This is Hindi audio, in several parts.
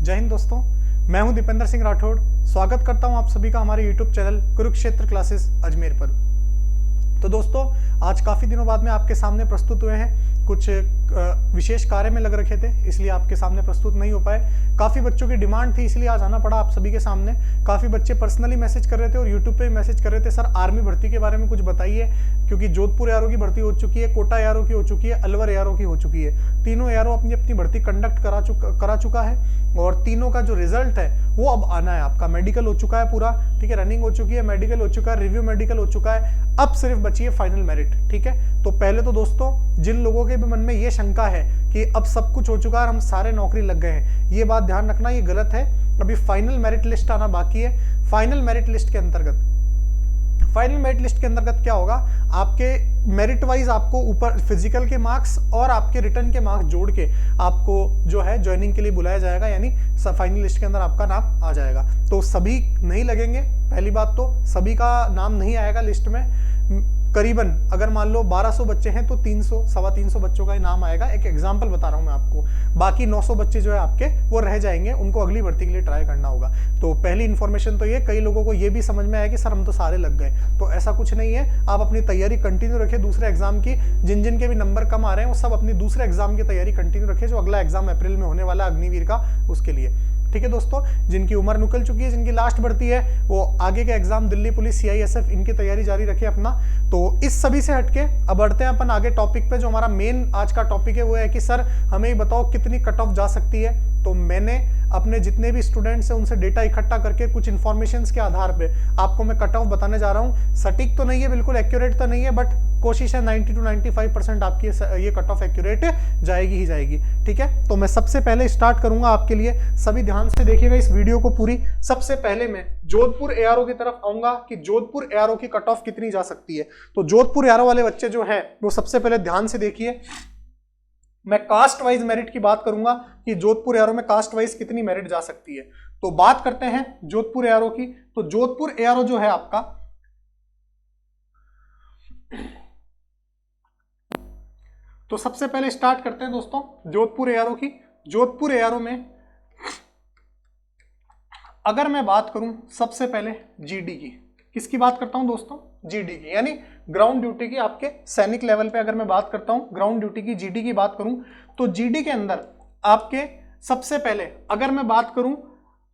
जय हिंद दोस्तों, मैं हूं दीपेंद्र सिंह राठौड़। स्वागत करता हूं आप सभी का हमारे YouTube channel Kurukshetra classes Ajmer पर। तो दोस्तों, आज काफ़ी दिनों बाद में आपके सामने प्रस्तुत हुए हैं। कुछ विशेष कार्य में लग रखे थे, इसलिए आपके सामने प्रस्तुत नहीं हो पाए। काफ़ी बच्चों की डिमांड थी, इसलिए आज आना पड़ा आप सभी के सामने। काफ़ी बच्चे पर्सनली मैसेज कर रहे थे और यूट्यूब पे मैसेज कर रहे थे, सर आर्मी भर्ती के बारे में कुछ बताइए, क्योंकि जोधपुर एआरओ की भर्ती हो चुकी है, कोटा एआरओ की हो चुकी है, अलवर एआरओ की हो चुकी है। तीनों एआरओ अपनी अपनी भर्ती कंडक्ट करा चुका है और तीनों का जो रिजल्ट है वो अब आना है। आपका मेडिकल हो चुका है पूरा, ठीक है, रनिंग हो चुकी है, मेडिकल हो चुका है, रिव्यू मेडिकल हो चुका है, अब सिर्फ बची है फाइनल मेरिट। ठीक है, तो पहले तो दोस्तों, जिन लोगों के भी मन में ये शंका है कि अब सब कुछ हो चुका है और हम सारे नौकरी लग गए हैं, ये बात ध्यान रखना, ये गलत है। अभी फाइनल मेरिट लिस्ट आना बाकी है। फाइनल मेरिट लिस्ट के अंतर्गत क्या होगा, आपके मेरिट वाइज आपको ऊपर फिजिकल के मार्क्स और आपके रिटर्न के मार्क्स जोड़ के आपको जो है ज्वाइनिंग के लिए बुलाया जाएगा, यानी फाइनल लिस्ट के अंदर आपका नाम आ जाएगा। तो सभी नहीं लगेंगे, पहली बात तो सभी का नाम नहीं आएगा लिस्ट में। करीबन अगर मान लो 1200 बच्चे हैं तो 300 सवा 300 बच्चों का ही नाम आएगा। एक एग्जांपल बता रहा हूं मैं आपको। बाकी 900 बच्चे जो है आपके वो रह जाएंगे, उनको अगली भर्ती के लिए ट्राई करना होगा। तो पहली इन्फॉर्मेशन तो ये, कई लोगों को ये भी समझ में आया कि सर हम तो सारे लग गए, तो ऐसा कुछ नहीं है। आप अपनी तैयारी कंटिन्यू रखें दूसरे एग्जाम की। जिन जिन के भी नंबर कम आ रहे हैं वो सब अपनी दूसरे एग्जाम की तैयारी कंटिन्यू रखें, जो अगला एग्जाम अप्रैल में होने वाला अग्निवीर का, उसके लिए। ठीक है दोस्तों, जिनकी उम्र निकल चुकी है, जिनकी लास्ट भर्ती है, वो आगे के एग्जाम दिल्ली पुलिस, CISF, इनकी तैयारी जारी रखे अपना। तो इस सभी से हटके अब बढ़ते हैं अपन आगे टॉपिक पे। जो हमारा मेन आज का टॉपिक है वो है कि सर हमें ही बताओ कितनी कट ऑफ जा सकती है। तो मैंने अपने जितने भी स्टूडेंट्स हैं उनसे डेटा इकट्ठा करके कुछ इन्फॉर्मेशंस के आधार पे आपको मैं कट ऑफ बताने जा रहा हूँ। सटीक तो नहीं है, बिल्कुल एक्यूरेट तो नहीं है, बट कोशिश है 90 to 95% आपकी ये कट ऑफ एक्यूरेट जाएगी ही जाएगी। ठीक है, तो मैं सबसे पहले स्टार्ट करूंगा आपके लिए, सभी ध्यान से देखिएगा इस वीडियो को पूरी। सबसे पहले मैं जोधपुर एआरओ की तरफ आऊंगा कि जोधपुर एआरओ की कट ऑफ कितनी जा सकती है। तो जोधपुर एआरओ वाले बच्चे जो है वो सबसे पहले ध्यान से देखिए, मैं कास्ट वाइज मेरिट की बात करूंगा कि जोधपुर एआरओ में कास्ट वाइज कितनी मेरिट जा सकती है। तो बात करते हैं जोधपुर एआरओ की। तो जोधपुर एआरओ जो है आपका, तो सबसे पहले स्टार्ट करते हैं दोस्तों जोधपुर एआरओ की। जोधपुर एआरओ में अगर मैं बात करूं सबसे पहले जीडी की, किसकी बात करता हूं दोस्तों, जीडी की, यानी ग्राउंड ड्यूटी की। आपके सैनिक लेवल पे अगर मैं बात करता हूं ग्राउंड ड्यूटी की, जीडी की बात करूं, तो जीडी के अंदर आपके सबसे पहले अगर मैं बात करूं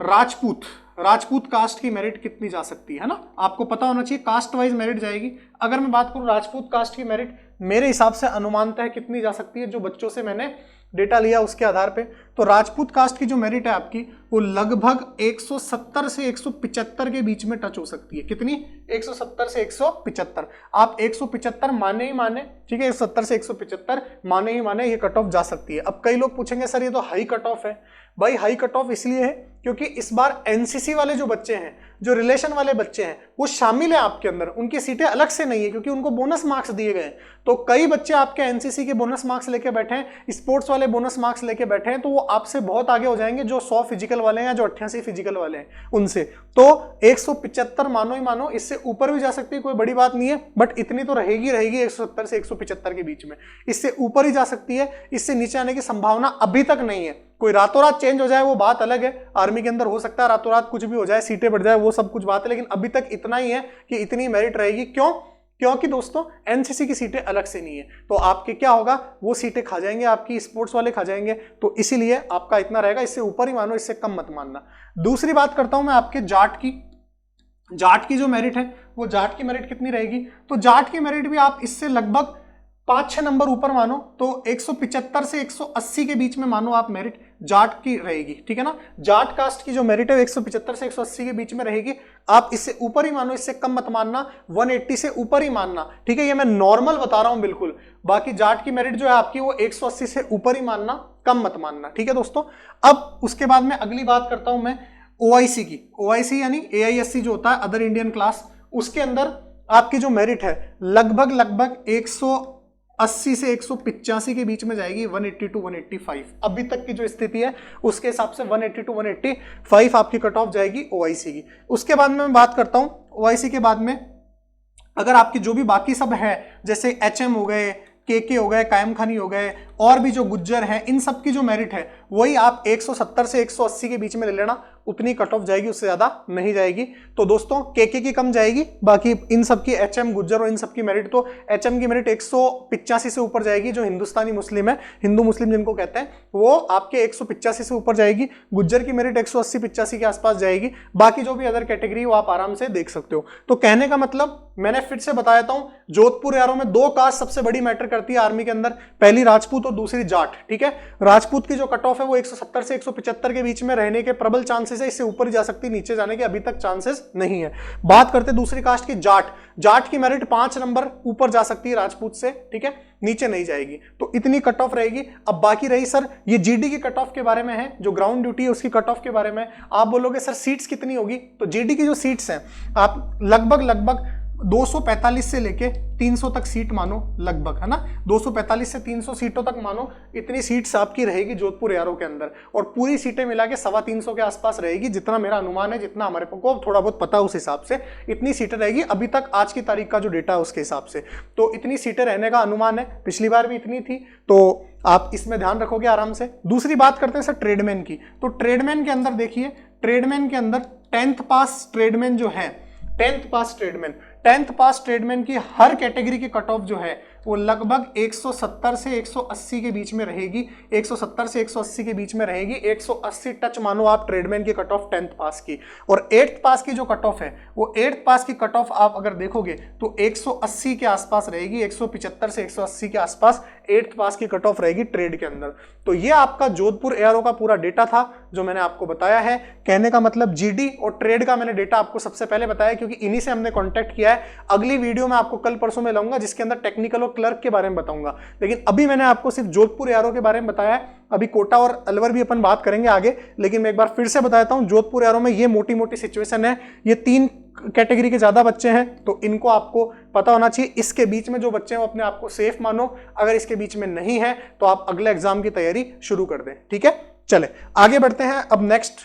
राजपूत कास्ट की मेरिट कितनी जा सकती है ना, आपको पता होना चाहिए, कास्ट वाइज मेरिट जाएगी। अगर मैं बात करूं राजपूत कास्ट की मेरिट, मेरे हिसाब से अनुमानतः कितनी जा सकती है, जो बच्चों से मैंने डेटा लिया उसके आधार पे, तो राजपूत कास्ट की जो मेरिट है आपकी वो लगभग 170 से 175 के बीच में टच हो सकती है। कितनी? 170 से 175। आप 175 माने ही माने, ठीक है, 170 से 175 माने ही माने, ये कट ऑफ जा सकती है। अब कई लोग पूछेंगे सर ये तो हाई कट ऑफ है। भाई हाई कट ऑफ इसलिए है क्योंकि इस बार एनसीसी वाले जो बच्चे हैं, जो रिलेशन वाले बच्चे हैं, वो शामिल है आपके अंदर, उनकी सीटें अलग से नहीं है क्योंकि उनको बोनस मार्क्स दिए गए। तो कई बच्चे आपके एनसीसी के बोनस मार्क्स लेके बैठे हैं, स्पोर्ट्स वाले बोनस मार्क्स लेके बैठे हैं, तो वो आपसे बहुत आगे हो जाएंगे जो 100 फिजिकल वाले हैं या जो 88 फिजिकल वाले हैं उनसे। तो 175 मानो ही मानो, इससे ऊपर भी जा सकती है, कोई बड़ी बात नहीं है, बट इतनी तो रहेगी 170 से 175 के बीच में। इससे ऊपर ही जा सकती है, इससे नीचे आने की संभावना अभी तक नहीं है। कोई रातों रात चेंज हो जाए वो बात अलग है, आर्मी के अंदर हो सकता है रातों रात कुछ भी हो जाए, सीटें बढ़ जाए, वो सब कुछ बात है, लेकिन अभी तक इतना ही है कि इतनी मेरिट रहेगी। क्यों? क्योंकि दोस्तों एनसीसी की सीटें अलग से नहीं है, तो आपके क्या होगा, वो सीटें खा जाएंगे, आपकी स्पोर्ट्स वाले खा जाएंगे, तो इसीलिए आपका इतना रहेगा, इससे ऊपर ही मानो, इससे कम मत मानना। दूसरी बात करता हूं मैं आपके जाट की। जाट की जो मेरिट है वो जाट की मेरिट कितनी रहेगी, तो जाट की मेरिट भी आप इससे लगभग 5-6 नंबर ऊपर मानो, तो 175 से 180 के बीच में मानो आप मेरिट जाट की रहेगी। ठीक है ना, जाट कास्ट की जो मेरिट है 175 से 180 के बीच में रहेगी। आप इससे ऊपर ही मानो, इससे कम मत मानना, 180 से ऊपर ही मानना। ठीक है, ये मैं नॉर्मल बता रहा हूं बिल्कुल। बाकी जाट की मेरिट जो है आपकी वो 180 से ऊपर ही मानना, कम मत मानना। ठीक है दोस्तों, अब उसके बाद में अगली बात करता हूं मैं ओआईसी की। ओआईसी यानी AISC जो होता है अदर इंडियन क्लास, उसके अंदर आपकी जो मेरिट है लगभग 180 से 185 के बीच में जाएगी, 180 to 185। अभी तक की जो स्थिति है उसके हिसाब से 180 to 185 आपकी कट ऑफ जाएगी ओआईसी की। उसके बाद में मैं बात करता हूं ओआईसी के बाद में अगर आपकी जो भी बाकी सब है, जैसे HM हो गए, केके हो गए, कायम खानी हो गए, और भी जो गुज्जर हैं, इन सब की जो मेरिट है वही आप 170 से 180 के बीच में ले लेना, उतनी कट ऑफ जाएगी, उससे ज्यादा नहीं जाएगी। तो दोस्तों केके की कम जाएगी, बाकी इन सब की एचएम गुज्जर और इन सब की मेरिट, तो एचएम की मेरिट 185 से ऊपर जाएगी, जो हिंदुस्तानी मुस्लिम है, हिंदू मुस्लिम जिनको कहते हैं, वो आपके 185 से ऊपर जाएगी। गुज्जर की मेरिट 180-85 के आसपास जाएगी। बाकी जो भी अदर कैटेगरी वो आप आराम से देख सकते हो। तो कहने का मतलब मैंने फिर से बता देता हूं, जोधपुर एआरओ में दो कास्ट सबसे बड़ी मैटर करती है आर्मी के अंदर, पहली राजपूत और दूसरी जाट। ठीक है, राजपूत की जो कट ऑफ है वो 170 से 175 के बीच में रहने के प्रबल चांसेस है, इससे ऊपर ही जा सकती है, नीचे जाने के अभी तक चांसेस नहीं है। बात करते दूसरी कास्ट की, जाट। जाट की मेरिट 5 नंबर ऊपर जा सकती है राजपूत से, ठीक है, नीचे नहीं जाएगी। तो इतनी कट ऑफ रहेगी। अब बाकी रही सर ये जीडी की कट ऑफ के बारे में है, जो ग्राउंड ड्यूटी है उसकी कट ऑफ के बारे में। आप बोलोगे सर सीट्स कितनी होगी, तो जीडी की जो सीट्स हैं आप लगभग 245 से लेके 300 तक सीट मानो, लगभग, है ना, 245 से 300 सीटों तक मानो, इतनी सीट्स आपकी रहेगी जोधपुर एआरओ के अंदर, और पूरी सीटें मिला के 325 के आसपास रहेगी, जितना मेरा अनुमान है, जितना हमारे को थोड़ा बहुत पता है उस हिसाब से इतनी सीटें रहेगी अभी तक, आज की तारीख का जो डेटा है उसके हिसाब से, तो इतनी सीटें रहने का अनुमान है। पिछली बार भी इतनी थी, तो आप इसमें ध्यान रखोगे आराम से। दूसरी बात करते हैं सर ट्रेडमैन की, तो ट्रेडमैन के अंदर देखिए, ट्रेडमैन के अंदर 10th पास ट्रेडमैन जो है, 10th पास ट्रेडमैन की हर कैटेगरी की कट ऑफ जो है वो लगभग 170 से 180 के बीच में रहेगी, 170 से 180 के बीच में रहेगी, 180 टच मानो आप ट्रेडमैन की कट ऑफ 10th पास की। और 8th पास की जो कट ऑफ है वो 8th पास की कट ऑफ आप अगर देखोगे तो 180 के आसपास रहेगी, 175 से 180 के आसपास 8th पास की कट ऑफ रहेगी ट्रेड के अंदर। तो ये आपका जोधपुर एआरओ का पूरा डेटा था जो मैंने आपको बताया है। कहने का मतलब जीडी और ट्रेड का मैंने डेटा आपको सबसे पहले बताया क्योंकि इन्हीं से हमने कॉन्टेक्ट किया है। अगली वीडियो में आपको कल परसों में लाऊंगा जिसके अंदर टेक्निकल और क्लर्क के बारे में बताऊंगा, लेकिन अभी मैंने आपको सिर्फ जोधपुर एआरओ के बारे में बताया है। अभी कोटा और अलवर भी अपन बात करेंगे आगे, लेकिन मैं एक बार फिर से बता देता हूं, जोधपुर एआरओ में ये मोटी मोटी सिचुएशन है। ये 3 कैटेगरी के ज्यादा बच्चे हैं तो इनको आपको पता होना चाहिए। इसके बीच में जो बच्चे हैं वो अपने आप को सेफ मानो, अगर इसके बीच में नहीं है तो आप अगले एग्जाम की तैयारी शुरू कर दें। ठीक है, चले आगे बढ़ते हैं। अब नेक्स्ट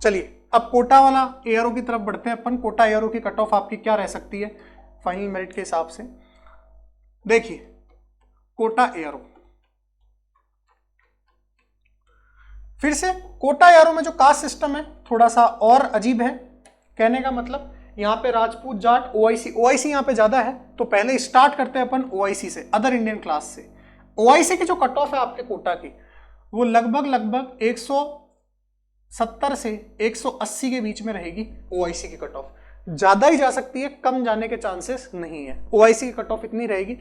चलिए अब कोटा वाला एआरओ की तरफ बढ़ते हैं अपन। कोटा एआरओ की कट ऑफ आपकी क्या रह सकती है फाइनल मेरिट के हिसाब से। देखिए कोटा एआरओ, फिर से कोटा एआरओ में जो कास्ट सिस्टम है थोड़ा सा और अजीब है। कहने का मतलब यहाँ पे राजपूत, जाट, ओआईसी यहाँ पे ज्यादा है। तो पहले स्टार्ट करते हैं अपन ओआईसी से, अदर इंडियन क्लास से। ओआईसी की जो कट ऑफ है आपके कोटा की वो लगभग 170 से 180 के बीच में रहेगी। ओआईसी की कट ऑफ ज्यादा ही जा सकती है, कम जाने के चांसेस नहीं है। ओआईसी की कट ऑफ इतनी रहेगी।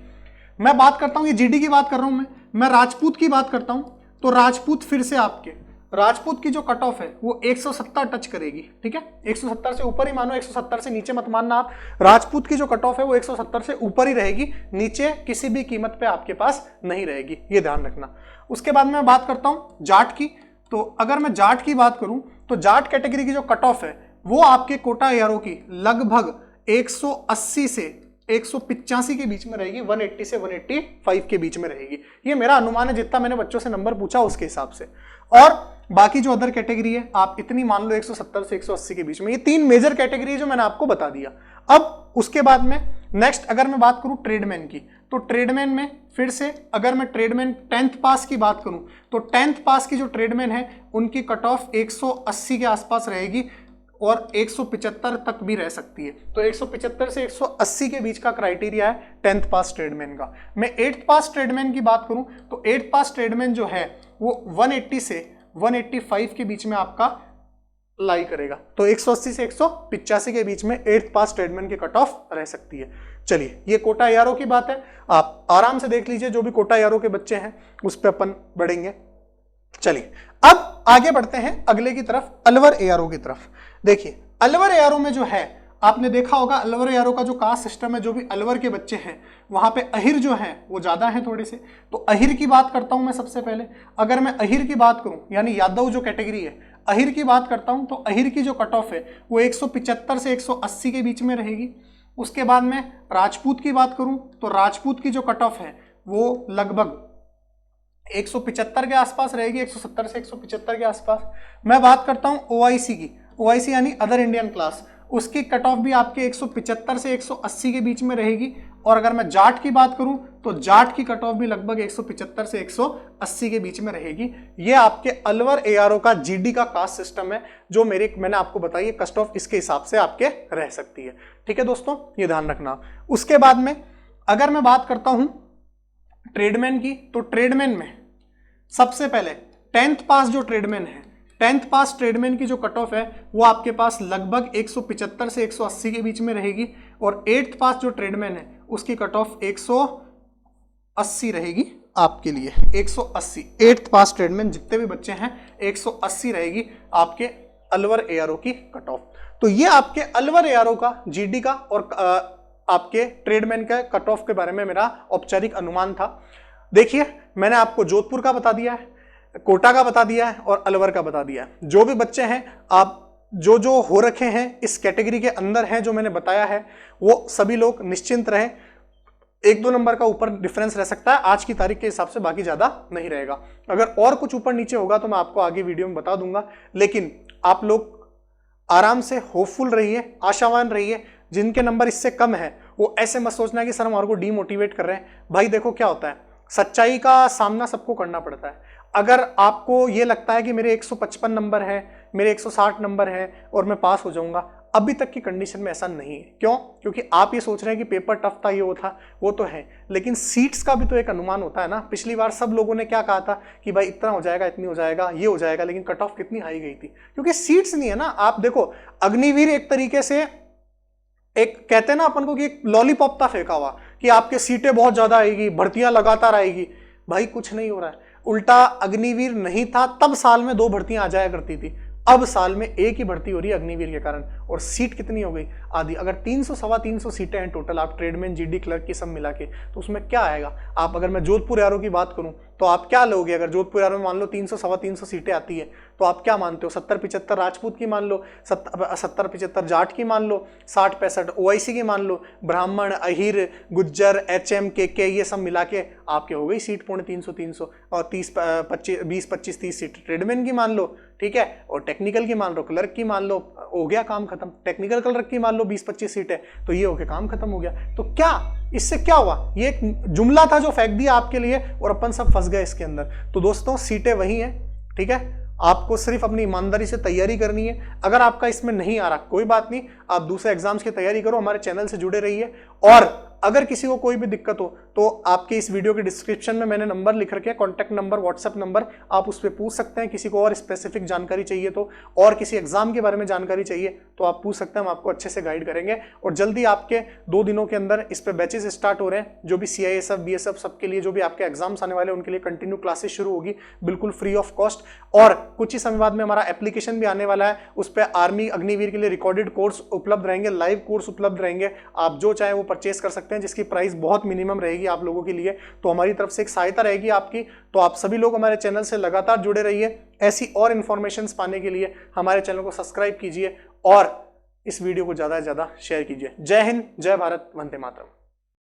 मैं बात करता हूं, ये जीडी की बात कर रहा हूं मैं राजपूत की बात करता हूं। तो राजपूत फिर से आपके राजपूत की जो कट ऑफ है वो 170 टच करेगी। ठीक है, 170 से ऊपर ही मानो, 170 से नीचे मत मानना आप। राजपूत की जो कट ऑफ है वो 170 से ऊपर ही रहेगी, नीचे किसी भी कीमत पे आपके पास नहीं रहेगी, ये ध्यान रखना। उसके बाद मैं बात करता हूं जाट की। तो अगर मैं जाट की बात करूं तो जाट कैटेगरी की जो कट ऑफ है वो आपके कोटा एआरओ की लगभग 180 से 185 के बीच में रहेगी, 180 से 185 के बीच में रहेगी। ये मेरा अनुमान है, जितना मैंने बच्चों से नंबर पूछा उसके हिसाब से। और बाकी जो अदर कैटेगरी है आप इतनी मान लो 170 से 180 के बीच में। ये 3 मेजर कैटेगरी है जो मैंने आपको बता दिया। अब उसके बाद में नेक्स्ट अगर मैं बात करूं ट्रेडमैन की, तो ट्रेडमैन में फिर से अगर मैं ट्रेडमैन 10th पास की बात करूं तो 10th पास की जो ट्रेडमैन है उनकी कट ऑफ 180 के आसपास रहेगी और 175 तक भी रह सकती है। तो 175 से 180 के बीच का क्राइटेरिया है 10th पास ट्रेडमैन का। मैं 8th पास ट्रेडमैन की बात करूं तो 8th पास ट्रेडमैन जो है वो 180 से 185 के बीच में आपका लाई करेगा। तो 180 से 185 के बीच में 8th पास ट्रेडमैन की कट ऑफ रह सकती है। चलिए ये कोटा एआरओ की बात है, आप आराम से देख लीजिए। जो भी कोटा एआरओ के बच्चे हैं उस पर अपन बढ़ेंगे। चलिए अब आगे बढ़ते हैं अगले की तरफ, अलवर एआरओ की तरफ। देखिए अलवर एआरओ में जो है आपने देखा होगा, अलवर एआरओ का जो कास्ट सिस्टम है, जो भी अलवर के बच्चे हैं वहां पे अहिर जो है वो ज्यादा है थोड़े से। तो अहिर की बात करता हूं मैं सबसे पहले। अगर मैं अहिर की बात करूं यानी यादव जो कैटेगरी है, अहिर की बात करता हूं तो अहिर की जो कट ऑफ है वो 175 से 180 के बीच में रहेगी। उसके बाद में राजपूत की बात करूं तो राजपूत की जो कट ऑफ है वो लगभग 175 के आसपास रहेगी, 170 से 175 के आसपास। मैं बात करता हूं ओआईसी की, ओआईसी यानी अदर इंडियन क्लास, उसकी कट ऑफ भी आपके 175 से 180 के बीच में रहेगी। और अगर मैं जाट की बात करूं तो जाट की कट ऑफ भी लगभग 175 से 180 के बीच में रहेगी। ये आपके अलवर एआरओ का जीडी का कास्ट सिस्टम है जो मैंने आपको बताई, कट ऑफ इसके हिसाब से आपके रह सकती है। ठीक है दोस्तों, ये ध्यान रखना। उसके बाद में अगर मैं बात करता हूं ट्रेडमैन की, तो ट्रेडमैन में सबसे पहले 10th पास जो ट्रेडमैन है, 10th पास ट्रेडमैन की जो कट ऑफ है वो आपके पास लगभग 175 से 180 के बीच में रहेगी। और 8th पास जो ट्रेडमैन है उसकी कट ऑफ 180 रहेगी आपके लिए, 180। 8th पास ट्रेडमैन जितने भी बच्चे हैं 180 रहेगी आपके अलवर एआरओ की कट ऑफ। तो ये आपके अलवर एआरओ का जीडी का और आपके ट्रेडमैन का कट ऑफ के बारे में मेरा औपचारिक अनुमान था। देखिए मैंने आपको जोधपुर का बता दिया है, कोटा का बता दिया है और अलवर का बता दिया है। जो भी बच्चे हैं आप जो हो रखे हैं इस कैटेगरी के अंदर हैं जो मैंने बताया है, वो सभी लोग निश्चिंत रहे। 1-2 नंबर का ऊपर डिफरेंस रह सकता है आज की तारीख के हिसाब से, बाकी ज्यादा नहीं रहेगा। अगर और कुछ ऊपर नीचे होगा तो मैं आपको आगे वीडियो में बता दूंगा, लेकिन आप लोग आराम से होपफुल रहिए, आशावान रहिए। जिनके नंबर इससे कम है वो ऐसे मत सोचना कि सर हमारे को डीमोटिवेट कर रहे हैं। भाई देखो क्या होता है, सच्चाई का सामना सबको करना पड़ता है। अगर आपको ये लगता है कि मेरे 155 नंबर है, मेरे 160 नंबर है और मैं पास हो जाऊंगा, अभी तक की कंडीशन में ऐसा नहीं है। क्यों? क्योंकि आप ये सोच रहे हैं कि पेपर टफ था, ये वो था, वो तो है, लेकिन सीट्स का भी तो एक अनुमान होता है ना। पिछली बार सब लोगों ने क्या कहा था कि भाई इतना हो जाएगा, इतनी हो जाएगा, ये हो जाएगा, लेकिन कट ऑफ कितनी हाई गई थी, क्योंकि सीट्स नहीं है ना। आप देखो अग्निवीर एक तरीके से एक कहते हैं ना अपन को कि एक लॉलीपॉप था फेंका हुआ कि आपके सीटें बहुत ज्यादा आएगी, भर्तियां लगातार आएगी। भाई कुछ नहीं हो रहा है, उल्टा अग्निवीर नहीं था तब साल में 2 भर्तियां आ जाया करती थी, अब साल में 1 ही भर्ती हो रही है अग्निवीर के कारण। और सीट कितनी हो गई? आधी। अगर 300 सवा 300 सीटें हैं टोटल, आप ट्रेडमैन जीडी क्लर्क की सब मिला के, तो उसमें क्या आएगा? आप अगर मैं जोधपुर एआरओ की बात करूं तो आप क्या लोगे? अगर जोधपुर एआरओ में मान लो 300 सवा 300 सीटें आती है तो आप क्या मानते हो? 70-75 राजपूत की मान लो, 70-75 जाट की मान लो, 60-65 ओआईसी की मान लो, ब्राह्मण, अहिर, गुज्जर, एचएम, के ये सब मिला के आपके हो गई सीट 350 और 20-25-30 सीट ट्रेडमैन की मान लो, ठीक है, और टेक्निकल की मान लो, क्लर्क की मान लो, हो गया काम खत्म। टेक्निकल क्लर्क की मान लो 20-25 सीटें, तो ये हो गया काम खत्म हो गया। तो क्या इससे क्या हुआ? ये एक जुमला था जो फेंक दिया आपके लिए और अपन सब फंस गए इसके अंदर। तो दोस्तों सीटें वही हैं, ठीक है, आपको सिर्फ अपनी ईमानदारी से तैयारी करनी है। अगर आपका इसमें नहीं आ रहा कोई बात नहीं, आप दूसरे एग्जाम्स की तैयारी करो, हमारे चैनल से जुड़े रहिए। और अगर किसी को कोई भी दिक्कत हो तो आपके इस वीडियो के डिस्क्रिप्शन में मैंने नंबर लिख रखे हैं, कॉन्टैक्ट नंबर, व्हाट्सएप नंबर, आप उस पर पूछ सकते हैं। किसी को और स्पेसिफिक जानकारी चाहिए तो, और किसी एग्जाम के बारे में जानकारी चाहिए तो आप पूछ सकते हैं, हम आपको अच्छे से गाइड करेंगे। और जल्दी आपके 2 दिनों के अंदर इस पे बैचेस स्टार्ट हो रहे हैं, जो भी CISF BSF सबके लिए, जो भी आपके एग्जाम्स आने वाले हैं उनके लिए कंटिन्यू क्लासेस शुरू होगी बिल्कुल फ्री ऑफ कॉस्ट। और कुछ ही समय बाद में हमारा एप्लीकेशन भी आने वाला है, उस पर आर्मी अग्निवीर के लिए रिकॉर्डेड कोर्स उपलब्ध रहेंगे, लाइव कोर्स उपलब्ध रहेंगे, आप जो चाहे वो परचेस कर सकते हैं, जिसकी प्राइस बहुत मिनिमम रहेगी आप लोगों के लिए। तो हमारी तरफ से एक सहायता रहेगी आपकी। तो आप सभी लोग हमारे चैनल से लगातार जुड़े रहिए। ऐसी और इंफॉर्मेशंस पाने के लिए हमारे चैनल को सब्सक्राइब कीजिए और इस वीडियो को ज्यादा से ज्यादा शेयर कीजिए। जय हिंद, जय भारत, वंदे मातरम।